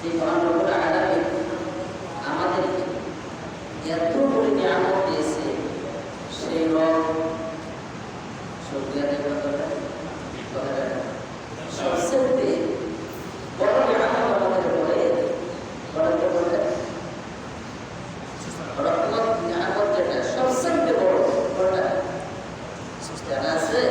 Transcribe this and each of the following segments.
যে মহান রব্বুল আলামিন আমাদের এত বড় নিয়ামত দিয়েছে, সেই রব শুকরিয়া দেওয়ার কথা সবচেয়ে বড় নিয়ামত আমাদের বড়কে বলে রহমত নিয়ামত, যেটা সবচেয়ে বড় কোনটা জানা আছে?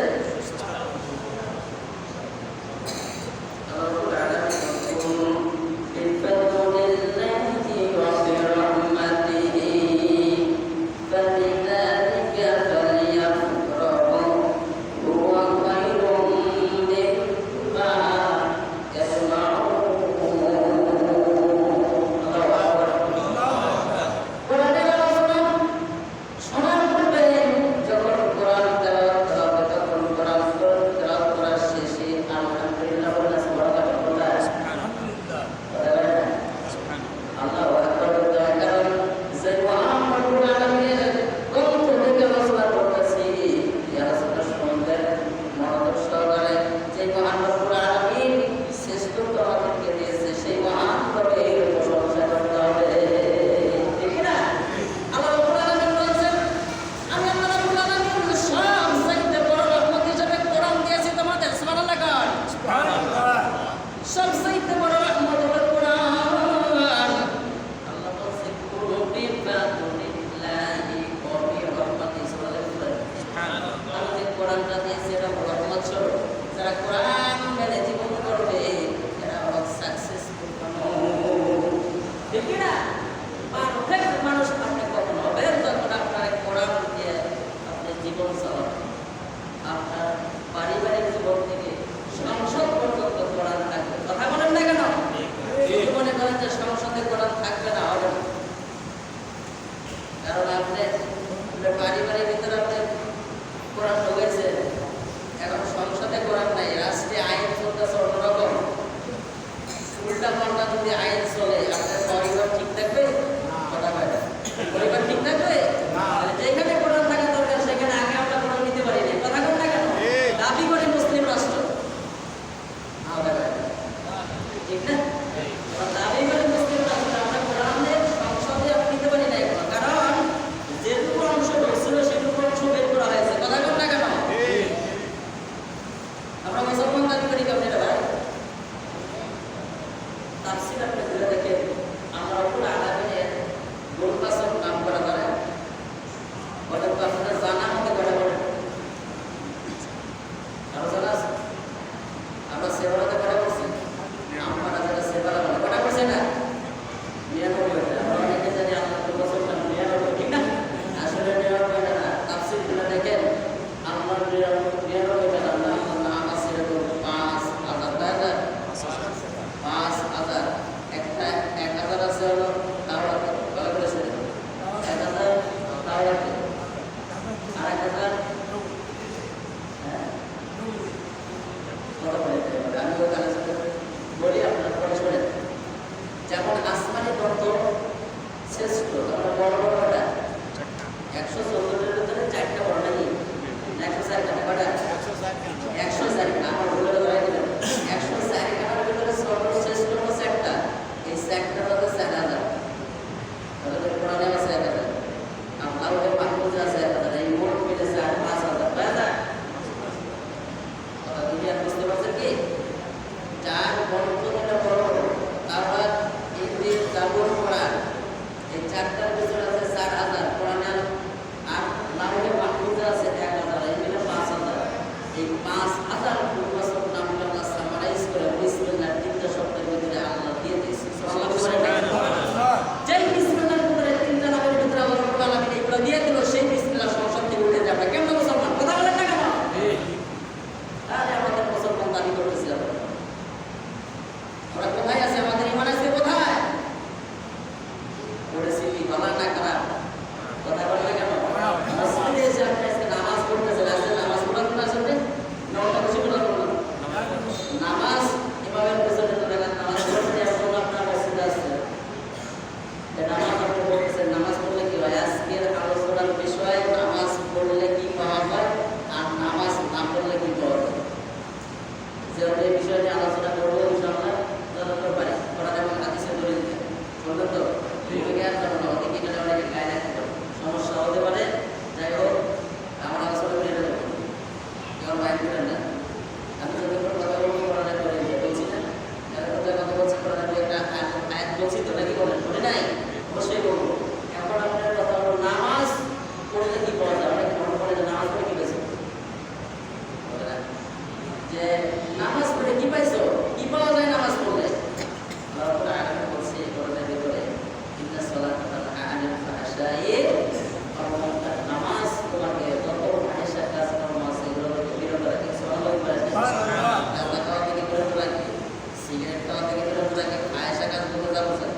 কাজগুলো যাবো স্যার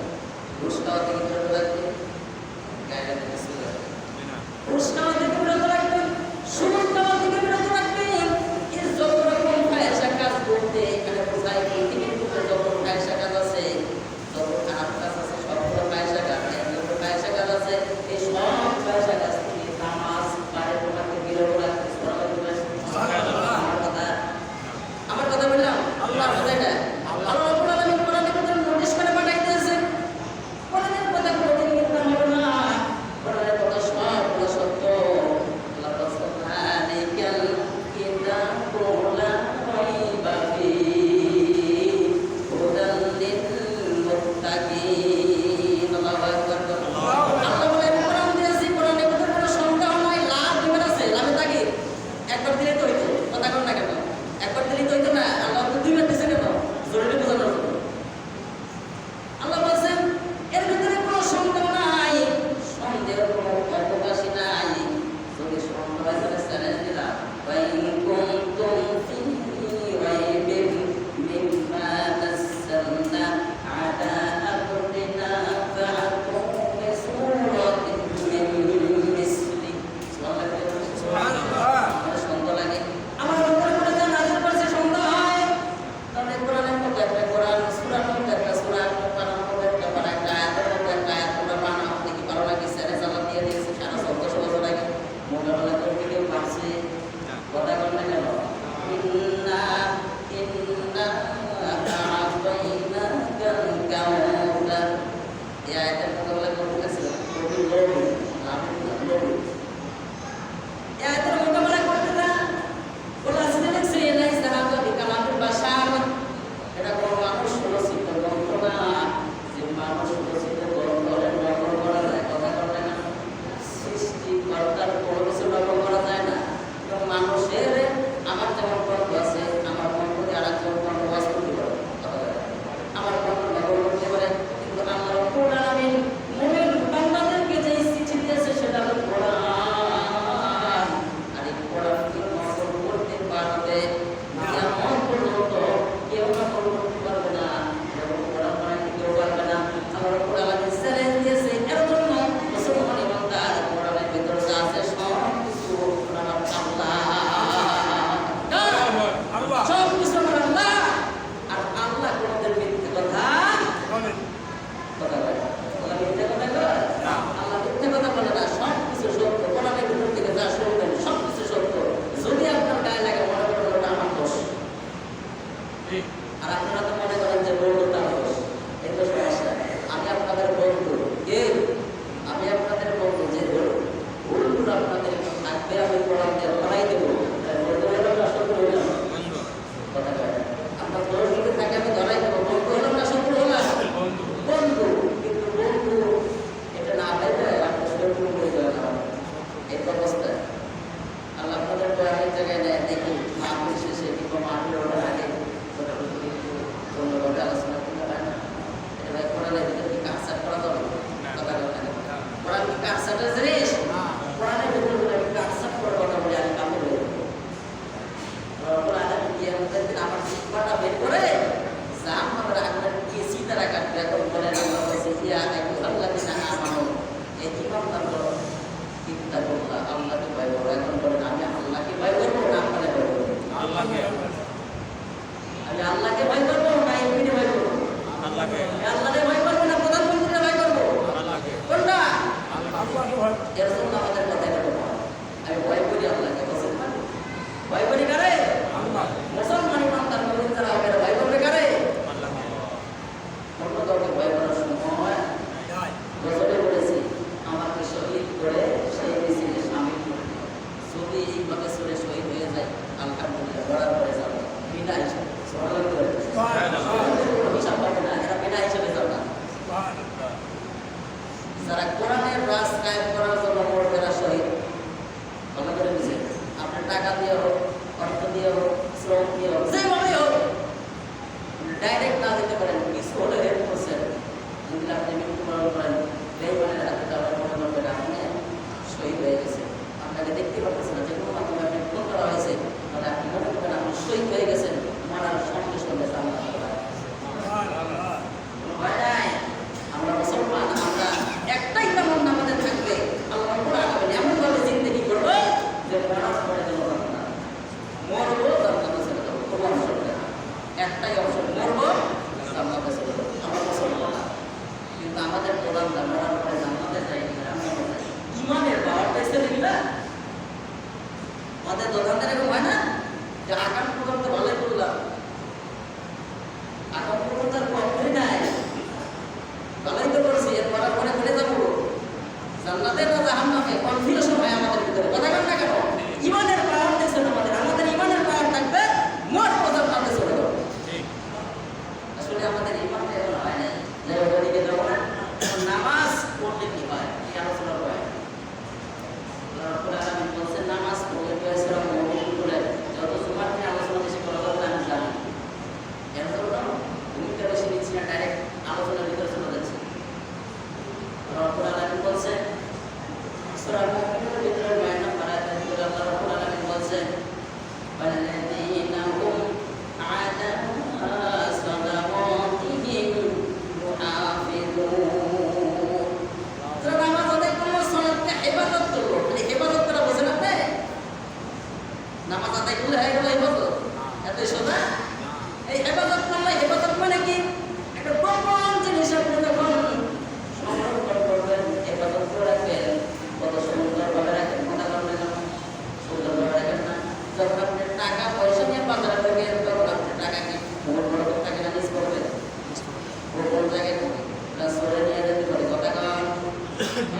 ঘুষ খাওয়া থেকে বিরত রাখবে, গায়ে ঘুষ খাওয়া থেকে বিরত রাখবেন, সুদ খাওয়া থেকে বিরত রাখবেন। এর যত রকম ফায়সা কাজ করতে এখানে বোঝায় পৃথিবীর বুকে যত ফায়সা কাজ আছে, যত খারাপ কাজ আছে, সবগুলো ফায়সা কাজ, যত ফায়সা কাজ আছে, এই সব ফায়সা কাজ থেকে নামাজ পারে তোমাকে বিরত রাখতে। আমার কথা বললাম আল্লাহ কথা, এটা আল্লাহ রাব্বুল আলামিন কোরআনে কোরআন নোটিশ করে পাঠাই দিয়েছেন। কোরআনের কথা কোনোদিন মিথ্যা হবে না, কোরআনের কথা সবগুলো সত্য।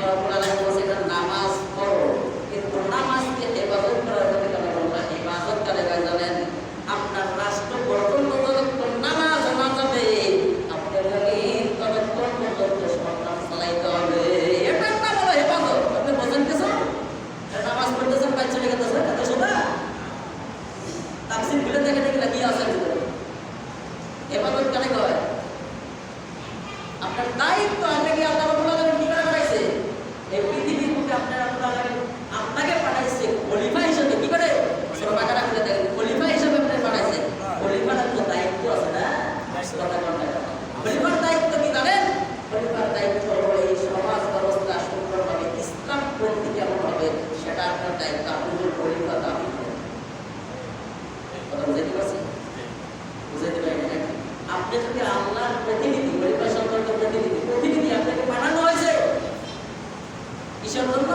রব্বুল আলামিন বলেছে এটা নামাজ পড়ো, কিন্তু নামাজকে ইবাদত করার কথা কেন বললা? ইবাদত কারে কয় জানেন? আপনার রাষ্ট্র গঠন যতক্ষণ নামাজ না যাবে, আপনি মুমিন ততক্ষণ পর্যন্ত সংগ্রাম চালাইতে হবে। এটার নাম হলো ইবাদত। আপনি বোঝেন কিছু? নামাজ পড়তেছেন, বাইরে চলে গেতেছেন, এত সোজা? তাফসীর খুলে দেখে দেখলে কি আছে ভিতরে? ইবাদত কারে কয়? আপনার দায়িত্ব, আপনাকে আল্লাহ রাব্বুল আলামিন কি করে বানাইছে? এই পৃথিবীর বুকে আপনার আল্লাহ আলামিন আপনাকে পাঠাইছে খলিফা হিসেবে। কি করে? সূরা বাকারা খুলে দেখেন, খলিফা হিসেবে আপনাকে পাঠাইছে। খলিফার একটা দায়িত্ব আছে না? কথা বলতে হবে। খলিফার দায়িত্ব কি জানেন? খলিফার দায়িত্ব হলো এই সমাজ ব্যবস্থা সুন্দরভাবে ইসলামপন্থী কেমন হবে সেটা আপনার দায়িত্ব। আপনি যদি খলিফা দাবি করেন, কথা বুঝাইতে পারছি? বুঝাইতে পারি না? আপনি যদি আল্লাহর প্রতিনিধি, খলিফা সম্পর্কে প্রতিনিধি আপনাকে পাঠানো হয়েছে কিসের জন্য?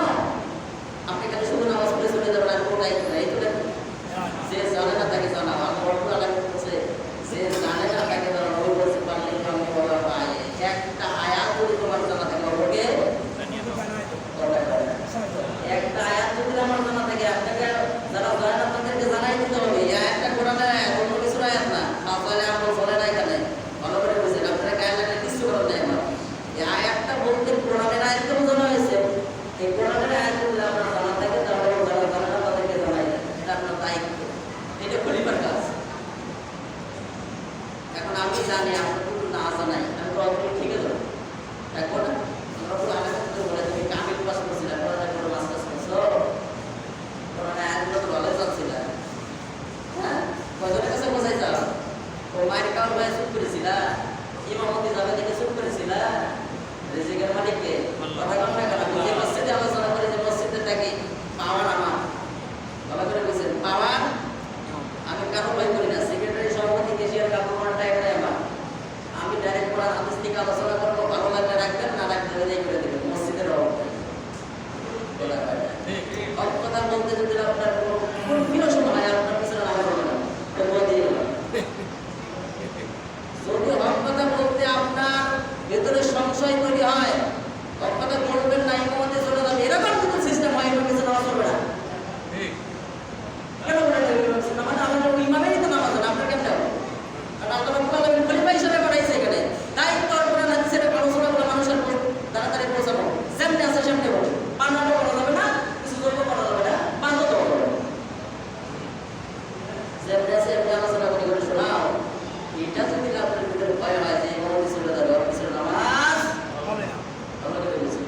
আপনি খালি শুধু নামাজ পড়ে চলে যাবেন আর কোনো দায়িত্ব নেই। এই তো দেখুন, যে জানে না তাকে জানাও। আল্লাহ রাব্বুল আলামিন বলছে যে জানে না তাকে জানাও। নবী বলছে পারলে আমি বলা পায় একটা আয়াত যদি তোমার জানা থাকে ওকে একটা আয়াত যদি আমার জানা থাকে আপনাকে যারা জানে না তাদেরকে জানাই দিতে হবে। একটা কোরআনের আয়াত, অন্য কিছুর আয়াত না। তাহলে আমরা বলে না এখানে ভালো করে বুঝেন, আপনারা গায়ে লাগলে কিছু করার নেই। আমার এই আয়াতটা বলতে কোরআনের আয়াত তো বোঝানো হয়েছে। এই কোরআনের আয়াত যদি আপনার জানা থাকে তাহলে যারা জানে না তাদেরকে জানাই দেন। এটা আপনার দায়িত্ব, এটা খলিফার কাজ। এখন আমি জানি, আপনার কিন্তু না জানাই, আমি তো অল্প ঠিক আছে। এখন আমরা তো আগে থেকে বলে তুমি কামিল পাস করছিলাম, কোরআনের কোনো মাস্টার্স করছো, কোরআনের আয়াতগুলো তো ভালোই জানছিল। হ্যাঁ, কয়জনের কাছে বোঝাইছ? ও মায়ের কাউর ভাই চুপ করেছিল, ইমামতি যাবে দেখে চুপ করেছিল, রিজিকের মালিককে কথা কম না কেন? যে মসজিদে আলোচনা করে, যে মসজিদে থাকি পাওয়ার আমার ভালো করে বুঝছেন, পাওয়ার আমি কারো ভয় করি না। সেক্রেটারি, সভাপতি, কেশিয়ার, কাপড় টাইপটাই আমার। আমি ডাইরেক্ট কোরআন হাদিস থেকে আলোচনা করবো, ভালো লাগলে রাখবেন, না রাখলে ওইটাই করে দেবেন। মসজিদের কথা বলতে যদি আপনার কোনো বিরসন হয়, আপনার পিছনে লাগা হবে না, দিয়ে গেলাম। যদি হক কথা বলতে আপনার ভেতরে সংশয় তৈরি হয়, হক কথা বলবেন না, ইমামতে চলে যাবে, এরকম কোনো সিস্টেম হয়, ইমামের কাছে নামাজ পড়বে না। কেন বলে মানে আমাদের ইমামেরই তো নামাজ হয় না, আপনার কেমন হবে? কারণ আল্লাহ রাব্বুল আলামিন খলিফা হিসেবে পাঠাইছে এখানে। দায়িত্ব কোরআন হাদিসের আলোচনা করে মানুষের তাড়াতাড়ি পৌঁছানো, যেমনি আছে সেমনি বলে। বানানো করা যাবে না, কিছু জন্য করা যাবে না, বান্ধব করা যাবে না। যেমনি আছে এমনি আলোচনা করে করে শোনাও। এটা যদি আপনার ভিতরে ভয় হয় যে ইমামতি চলে যাবে, ওর পিছনে নামাজ হবে না, ভালো করে বুঝুন।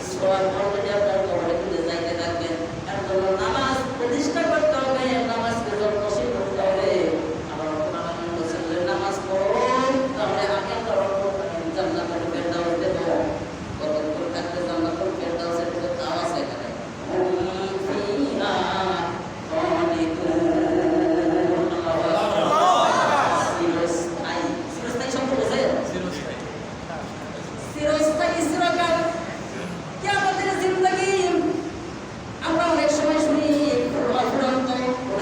সোয়ার পরে আপনার কবরে কিন্তু যাইতে থাকবেন। এর জন্য নামাজ প্রতিষ্ঠা করতে হবে, নামাজকে যত্নশীল করতে হবে। আমার রব্বুল বলছেন নামাজ পড়ো, তাহলে আমি আপনার জান্নাতুল ফেরদাউস দেব। কতক্ষণ থাকতে জান্নাতুল ফেরদাউসের ভিতরে তাও আছে এখানে ফিহা খালিদুন। চিরস্থায়ী শব্দ বোঝে? চিরস্থায়ী চিরকাল কিয়ামতের জিন্দেগি। আমরা অনেক সময় শুনি অফুরন্ত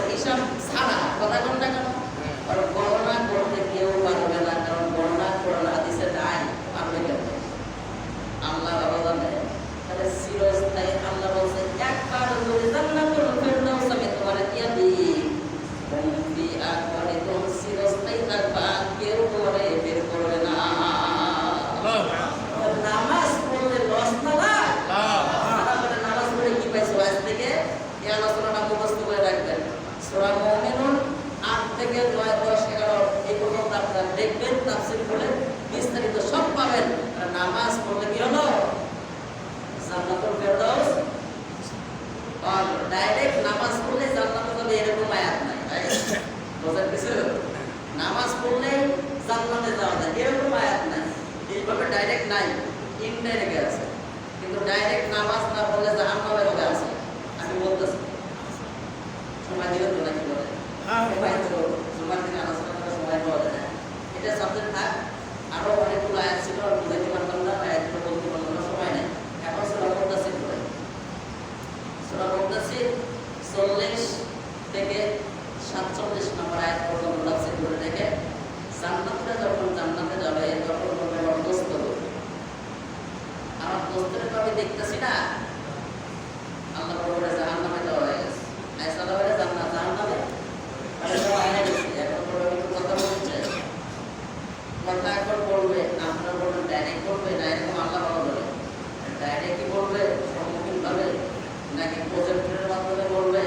হিসাব ছাড়া কথা কোনটা কেন? আর গণনা করতে কেউ পারবে না, কারণ গণনা করার হাদিসে নাই, পারবে কেন? আল্লাহ ভালো জানে। তাহলে চিরস্থায়ী আল্লাহ বলছে একবার যদি জান্নাতুল ফেরদাউস আমি তোমার দিয়া দিই, তুমি একবারে তো চিরস্থায়ী থাকবা, কেউ তোমারে বের করবে না। নামাজ পড়লে লস না লাভ? নামাজ পড়ে কি পাইছো আজ থেকে? এই আলোচনাটা মুখস্থ করে রাখবেন। সূরা মুমিনুন ৮ থেকে ৯, ১০, ১১ এই পর্যন্ত আপনারা দেখবেন, তাফসীর পড়ে বিস্তারিত সব পাবেন। আর নামাজ পড়লে কি হলো? জান্নাতুল ফেরদাউস। আর ডাইরেক্ট নামাজ পড়লে জান্নাতে যাবে এরকম আয়াত নাই, বুঝতে কিছু? নামাজ পড়লে জান্নাতে যাওয়া যায় এরকম আয়াত নাই। এইভাবে ডাইরেক্ট নাই, ইনডাইরেক্ট আছে। কিন্তু ডাইরেক্ট নামাজ না পড়লে জাহান্নামে হবে আছে। আমি বলতেছি সময় দিলে তো নাকি বলে সময় দিনে আলোচনা করার সময় পাওয়া যায় না। এটা সাবজেক্ট থাক, আরো অনেকগুলো আয়াত ছিল বুঝাইতে পারতাম না, আয়াতগুলো বলতে পারলাম না, সময় নেই। এখন সূরা মুদাসসির পড়ে। সূরা মুদাসসির 40 থেকে 47 নম্বর আয়াত পর্যন্ত তাফসীর করে দেখে জান্নাতীরা যখন জান্নাতে যাবে তখন বলবে আমার দোস্ত, আমার দোস্তের তো আমি দেখতেছি না। আল্লাহ বলবে জাহান্নামে যাওয়া হয়ে গেছে, আয়সা যাবে জান্নাত জাহান্নামে আয়না গেছে। এখন বলবে কিন্তু কথা বলছে, কথা এখন বলবে আপনারা বলবেন ডাইরেক্ট বলবে না, এরকম আল্লাহ ভালো বলে। ডাইরেক্ট কি বলবে সম্মুখীন ভাবে, নাকি প্রজেক্টরের মাধ্যমে বলবে,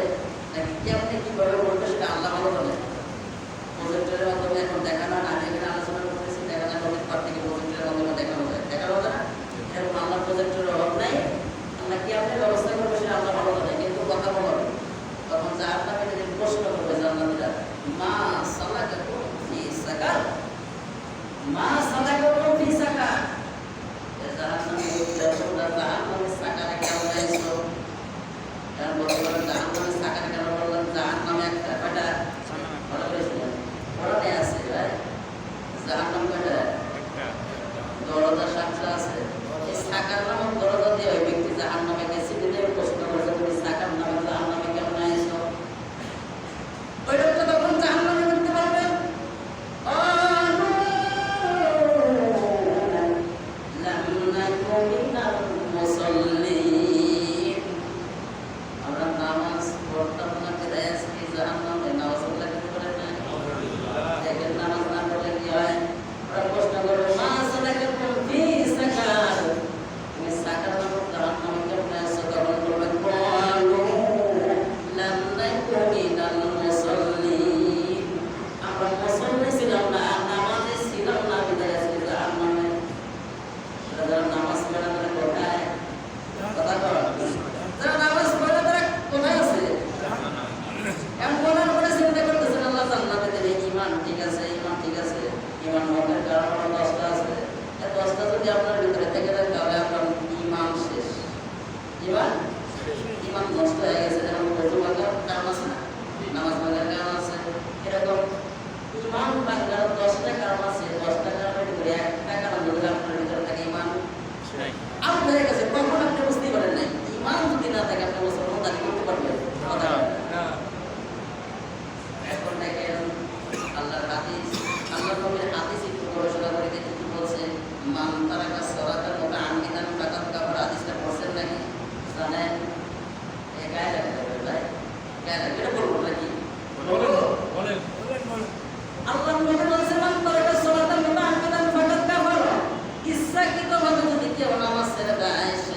নাকি কেমনি কিভাবে বলবে সেটা আল্লাহ ভালো বলে। প্রজেক্টরের মাধ্যমে এখন দেখানো না, আমি এখানে আলোচনা করতেছি, দেখানো অনেক পার থেকে প্রজেক্টরের মাধ্যমে দেখানো যায়, দেখানো যায় না। এরকম আল্লাহ প্রজেক্টরের অভাব নাই। আল্লাহ কি আপনি ব্যবস্থা করবে সেটা আল্লাহ ভালো জানে, কিন্তু কথা বলবে তখন যা আপনাকে যদি প্রশ্ন করবে জান্নাতীরা, মা সালাকাকুম ফি সাকার, মা সালাকাকুম ফি সাকার, জাহান্নামের সাকারে কেন যাইছো? কারণ বলতে পারেন জাহান্নামের সাকারে কেন বললাম? জাহান্নামে একটা কয়টা পড়ানে আছে ভাই, জাহান্নাম কয়টা? দরজা ৭টা আছে। এই সাকার নামক দরজা দিয়ে ওই ব্যক্তি জাহান্নামে গেছে, কিন্তু প্রশ্ন করছে তুমি সাকার নামে জাহান্নামে কেমন আইছো? ওই লোকটা তখন জাহান্নামে করতে পারবে। আমরা নামাজ পড়তাম না, জাহান্নামে নামাজ পড়লে কি করে না? দেখেন নামাজ না পড়লে কি হয়? ওরা প্রশ্ন করবে মা সালাকাকুম ফি সাকার, তুমি সাকার নামক জাহান্নামে কেমন আছো? তখন বলবে ক্বালু লাম নাকু মিনাল মুসাল্লিন, আমরা মুসল্লি ছিলাম না, নামাজে ছিলাম না, বিদায় আছি জাহান্নামে। যারা নামাজ পড়ে তারা কোথায়? কথা কর, যারা নামাজ পড়ে তারা কোথায় আছে? এমন বলার পরে চিন্তা করতেছেন আল্লাহ জান্নাতে দেবে। ঈমান ঠিক আছে, ঈমান ঠিক আছে, ঈমান হওয়ার কারণ 10টা আছে। এই 10টা যদি আপনার ভিতরে থেকে যায় তাহলে আপনার ঈমান শেষ। ঈমান নষ্ট হয়ে গেছে। যেমন ওযু ভাঙার কারণ আছে না, নামাজ ভাঙার কারণ আছে, এরকম ঈমান ভাঙার 10টা কারণ আছে। 10টা কারণের ভিতরে একটা কারণ যদি আপনার ভিতরে থাকে ঈমান আপনার কাছে, কখন আপনি বুঝতেই পারেন নাই। ঈমান যদি না থাকে আপনি মুসলমান দাবি করতে পারবেন কথা না। এখন দেখেন আল্লাহর হাদিস, আল্লাহর নবীর হাদিস একটু গবেষণা করে দেখি কি বলছে। মান তারাকা সালাতান মুতাআম্মিদান ফাকাদ কাফারা, হাদিসটা পড়ছেন নাকি জানেন? এই গায়ে লাগবে ভাই, গায়ে লাগবে, এটা বলবো নাকি? বলেন। আল্লাহর নবী বলছেন মান তারাকা সালাতান মুতাআম্মিদান ফাকাদ কাফারা, ইচ্ছাকৃতভাবে যদি কেউ নামাজ ছেড়ে দেয় সে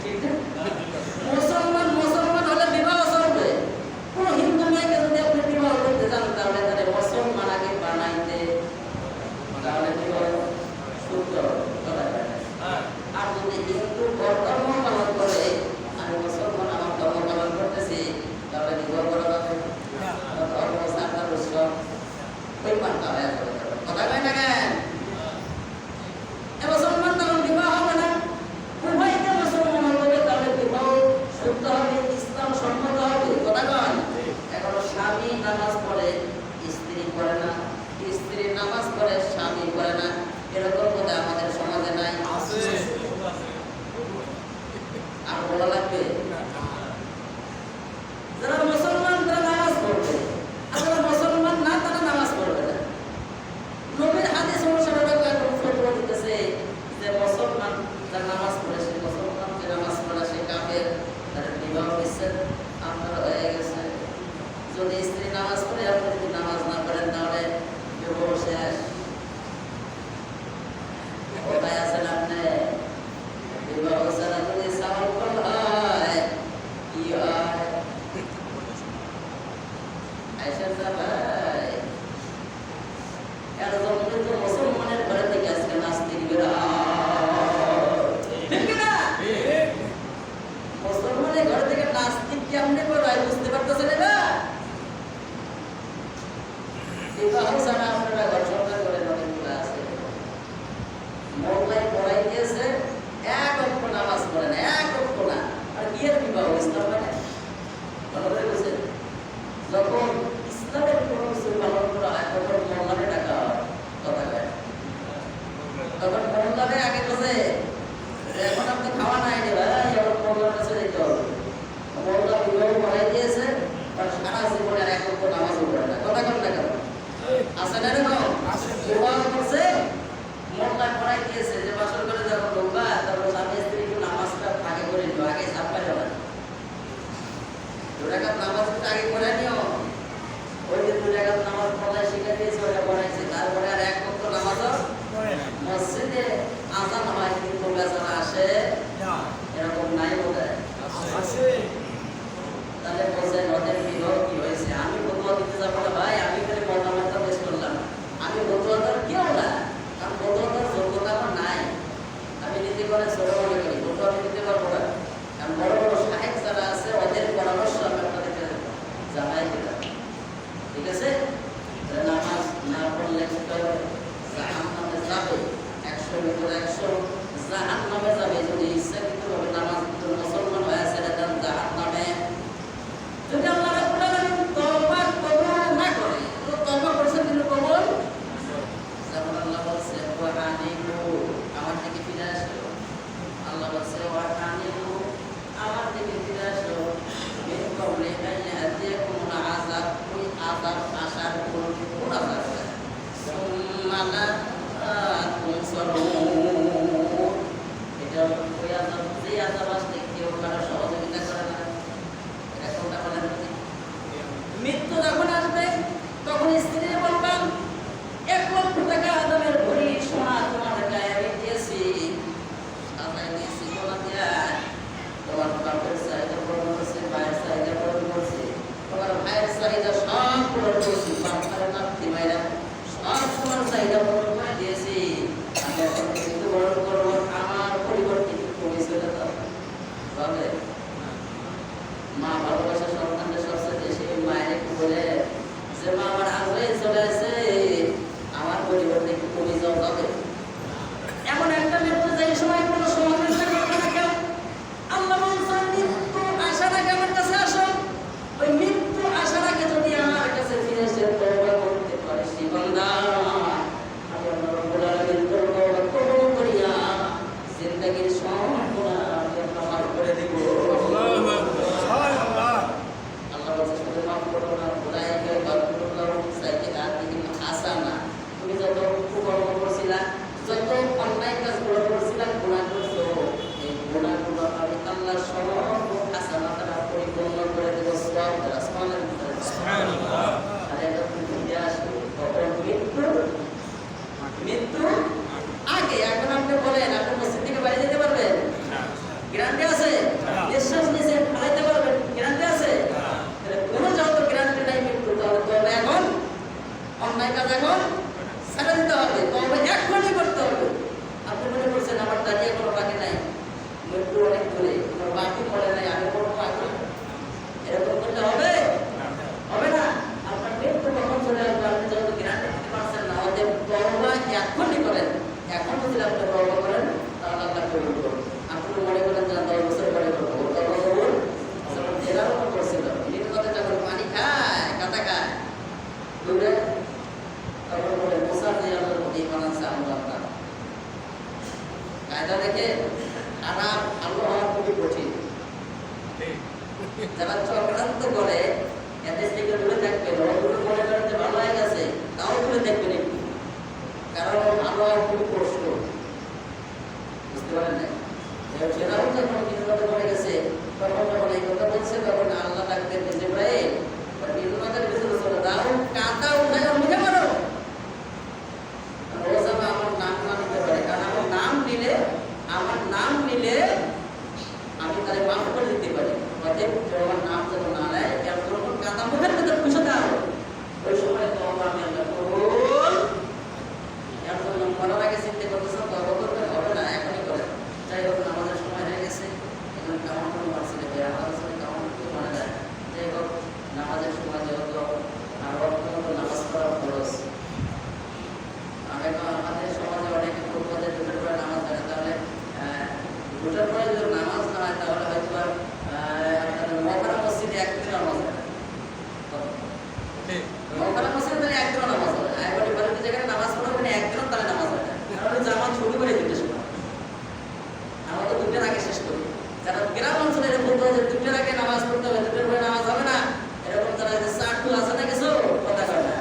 ঠিক না? মুসলমান মুসলমান হলে বিবাহ চলবে। কোন হিন্দু মেয়েকে যদি আপনি বিবাহ করতে চান তাহলে তাদের মুসলমান আগে বানাইতে, তাহলে বিবাহ শুদ্ধ কথা বলে। আর যদি হিন্দু ধর্ম পালন করে আমি মুসলমান আমার ধর্ম পালন করতেছি তাহলে বিবাহ করা যাবে ধর্ম সাধারণ উৎসব ওই পাল্টা হয়ে যাবে। কথা কয় না কেন? মুসলমান তখন বিবাহ হবে না, উভয়কে মুসলমান হবে তাহলে বিবাহ শুদ্ধ হবে, ইসলাম সম্মত হবে। কথা কন? এখন স্বামী নামাজ পড়ে স্ত্রী পড়ে না, স্ত্রী নামাজ পড়ে স্বামী পড়ে না, এরকম বোধ আমাদের সমাজে নাই? আর বলা লাগবে? যারা মুসলমান তারা নামাজ পড়বে, আর যারা মুসলমান না তারা নামাজ পড়বে না। নবীর হাদিস অনুসারে এখন ফতোয়া দিতেছে যে মুসলমান যারা নামাজ পড়ে সে মুসলমান, যে নামাজ পড়ে সে কাফের, তার বিবাহ বিচ্ছেদ আপনার হয়ে গেছে। যদি স্ত্রী নামাজ পড়ে আপনি যদি নামাজ না পড়েন তাহলে বিবাহ শেষ। কোথায় আছেন আপনি? বিবাহ ছাড়া যদি সামাল হয় কি হয়? আইসা ভাই এরকম কিন্তু মুসলমানের ঘরে থেকে আজকে নাস্তিক বেরা, ঠিক না? মুসলমানের ঘর থেকে নাস্তিক কেমনে বেরোয় বুঝতে পারতেছেন না? বিবাহ ছাড়া আপনারা ঘর সংসার করেন অনেকগুলো আছে। মোল্লায় পড়াই দিয়েছে, এক অক্ষ নামাজ পড়ে না, এক অক্ষ না, আর বিয়ের বিবাহ ইসলাম মানে বুঝেন? যখন ইসলামের কোনো কিছু পালন করা হয় তখন মোল্লাকে ডাকা হয়। কথা কয় তখন মোল্লাকে আগে বসে এখন আপনি খাওয়া নাই রে ভাই, এখন মোল্লার কাছে যেতে হবে। মোল্লা বিবাহ পড়াই দিয়েছে, আর সারা জীবনে এক অক্ষ নামাজও পড়ে না। কথা কন না কেন? আছে না এরকম? বিবাহ করছে, মোল্লা পড়াই দিয়েছে যে বাসর করে যখন ঢুকবা তখন স্বামী স্ত্রী একটু নামাজটা আগে করে নিও, আগে ছাপ্পা যাবে না। 2 রাকাত নামাজ আগে করে নিও। ওই যে 2 রাকাত নামাজ পড়ায় শিখে দিয়েছে, ওটা পড়াইছে, তারপরে আর এক ওয়াক্ত নামাজও মসজিদে আযান হয় কিন্তু বেচারা আসে এরকম নাই বোধহয়। তাহলে বলছেন ওদের বিবাহ কি হয়েছে? আমি ফতোয়া দিতে যাবো না ভাই, আমি খালি মতামতটা পেশ করলাম। আমি ফতোয়া দেওয়ার কেউ না, কারণ ফতোয়া দেওয়ার যোগ্যতা আমার নাই। আমি নিজে করে ছোট মনে করি, ফতোয়া আমি দিতে পারবো না। কারণ বড় বড় সাহেব যারা আছে ওদের পরামর্শ আমি আপনাদেরকে জানাই দিলাম, ঠিক আছে? নামাজ না পড়লে জাহান্নামে যাবে, 100 ভিতরে 100 জাহান্নামে যাবে। যদি ইচ্ছাকৃতভাবে নামাজ মুসলমান হয়ে ছেড়ে দেন জাহান্নামে। যদি আল্লাহ রাব্বুল আলামিন তওবা কবুল না করে, তওবা করছেন কিন্তু কবুল, যেমন আল্লাহ বলছে ওয়া আনিবু, আমার দিকে ফিরে আসো। আল্লাহ বলছে ওয়া আনিবু, আমার দিকে ফিরে আসো। মিন ক্বাবলি আন ইয়াতিয়াকুম আযাব, ওই আযাব আসার পূর্বে কোন আযাব? সুম্মা লা তুনসারুন, এটা ওই আযাব, যে আযাব আসলে কেউ কারো সহযোগিতা করে না। এটা কোনটা বলেন? মৃত্যু যখন আসবে তখন স্ত্রী বলবেন 1 লক্ষ টাকা আদমের ভরি সোনা তোমার গায়ে আমি দিয়েছি, সাজাই দিয়েছি, তোমার দিয়া তোমার বাপের চাহিদা পূরণ করছে, ভাইয়ের চাহিদা পূরণ করছে, তোমার ভাইয়ের চাহিদা সব পূরণ করছি, বাপের নাতি ভাইরা সব তোমার চাহিদা পূরণ করে দিয়েছি। আমি এখন মৃত্যু বরণ করবো, আমার পরিবর্তে তুমি চলে যাও। তবে মা ভালোবাসা সন্তানদের সবচেয়ে বেশি, মায়ের একটু বলে যে মা আমার আগে চলে আসে, আমার পরিবর্তে একটু কমে যাও। তবে এমন একটা মৃত্যু যে সময় কোনো সমালোচনা করবে না কেউ। আল্লাহ বলছেন মৃত্যু আসার আগে আমার কাছে আসো। ওই মৃত্যু আসার আগে যদি আমার কাছে ফিরে এসে তওবা করতে পারিস বান্দা, আমি আল্লাহ রাব্বুল আলামিন তোর তওবা কবুল করিয়া জিন্দেগীর সব গুনাহ আমি আল্লাহ মাফ করে দেব। আল্লাহ বলছে শুধু মাফ করো না, উলাইকা ইয়াগফিরুল্লাহু সাইয়্যাতিহিম হাসানা, তুমি যত উপকরণ এখন যদি আপনি তওবা করেন তাহলে আল্লাহ কবুল করবেন। আপনি মনে করেন যে 10 বছর পরে করবো, তওবা কবুল যখন জেলার মতো করছিল, নির্গত যখন পানি খায়, কাঁটা খায়, দূরে তখন বলে মুসা যে আল্লাহর প্রতি ঈমান আনছে আল্লাহ তাআলা। কায়দা দেখে খারাপ আল্লাহ হওয়া খুবই কঠিন। যারা চক্রান্ত করে এদের থেকে দূরে থাকবে, ওগুলো মনে করেন যে ভালো হয়ে গেছে, তাও দূরে দেখবেন একটু, কারণ ভালো হওয়া খুবই কষ্ট। বুঝতে পারেন না? ফেরাউন যখন নির্গত করে গেছে, তখন যখন এই কথা বলছে, তখন আল্লাহ ডাকতেন যে ভাই নির্গতের ভিতরে চলে দাও, কাঁটা উঠায় মুখে মারো। আমার নাম না নিতে পারে, কারণ আমার নাম নিলে আমি তাহলে মাফ করে দিতে পারি। অতএব আমার নাম যখন না নেয়, যখন কাঁটা মুখের ভিতরে পুষে দাও, ওই সময় তো আমি আল্লাহ কবুল। এর জন্য মরার আগে চিন্তা করতেছে তওবা করতে হবে না, এখনই করে। যাই হোক, আমাদের সময় হয়ে গেছে, এখন কেমন করে মারছি দেখে আমাদের সাথে কেমন করে মারা যায়। যাই হোক, নামাজের সময় যেহেতু আর অত্যন্ত নামাজ পড়া খরচ, আমাদের সমাজে অনেকে ফুটবলের দুটোর পরে নামাজ পড়ে, তাহলে দুটোর পরে যদি নামাজ না হয় তাহলে হয়তো আপনাদের মহকারা মসজিদে একদিন নামাজ হয়, মহকারা মসজিদে তাহলে একদিনও নামাজ হয়। আইবাড়ি বাড়িতে যেখানে নামাজ পড়া মানে একদিনও তাহলে নামাজ হয় না, কারণ জামাত শুরু করে দুটোর সময়, আমরা তো দুটোর আগে শেষ করি। যারা গ্রাম অঞ্চলে বলতে হয় যে দুটোর আগে নামাজ পড়তে হবে, দুটোর পরে নামাজ হবে না, এরকম তারা যে চাটু আছে না কিছু কথা কয় না,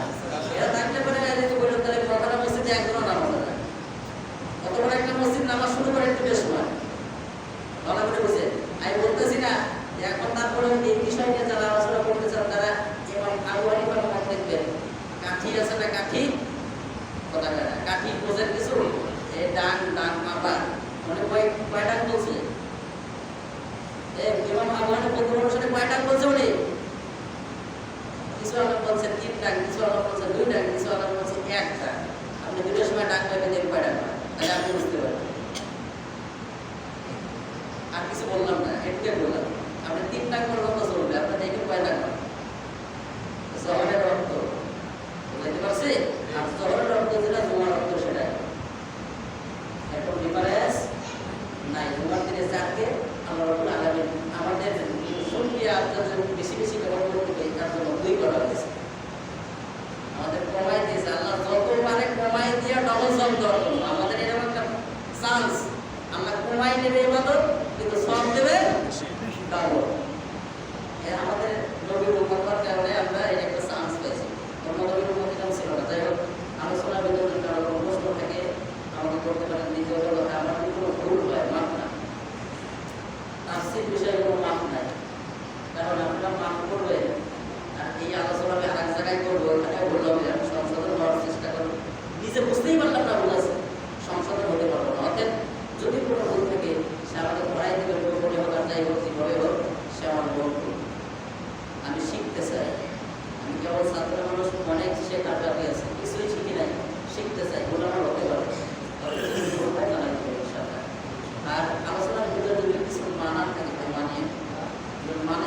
এরা থাকলে পরে যদি বলুন তাহলে মহকারা মসজিদে একদিনও নামাজ হয় না। কত বড় একটা মসজিদ নামাজ শুরু করে দুটোর সময়, ভালো করে বুঝে। আমি বলতেছি না যে এখন তারপরে এই বিষয় নিয়ে যারা আলোচনা করতে চান তারা এবং আবু হানিফার মত দেখবেন, কাঠি আছে না, কাঠি কথা কয় না, কাঠি বোঝেন কিছু, এই ডাং মাপা মানে কয় ডাং বলছে, ইমাম আবু হানিফা প্রথম অনুসারে কয় ডাং বলছে উনি? কিছু আলোক বলছে 3 ডাং, কিছু আলোক বলছে 2 ডাং, কিছু আলোক বলছে 1 ডাং। আপনি দুটোর সময় ডাং পাইবেন, দেখ কয় ডাং, তাহলে আপনি বুঝতে পারবেন। আর কিছু বললাম না, এটুকুই বললাম। আপনি 3 ডাং করে কথা চলবে, আপনার দেখে কয় ডাং?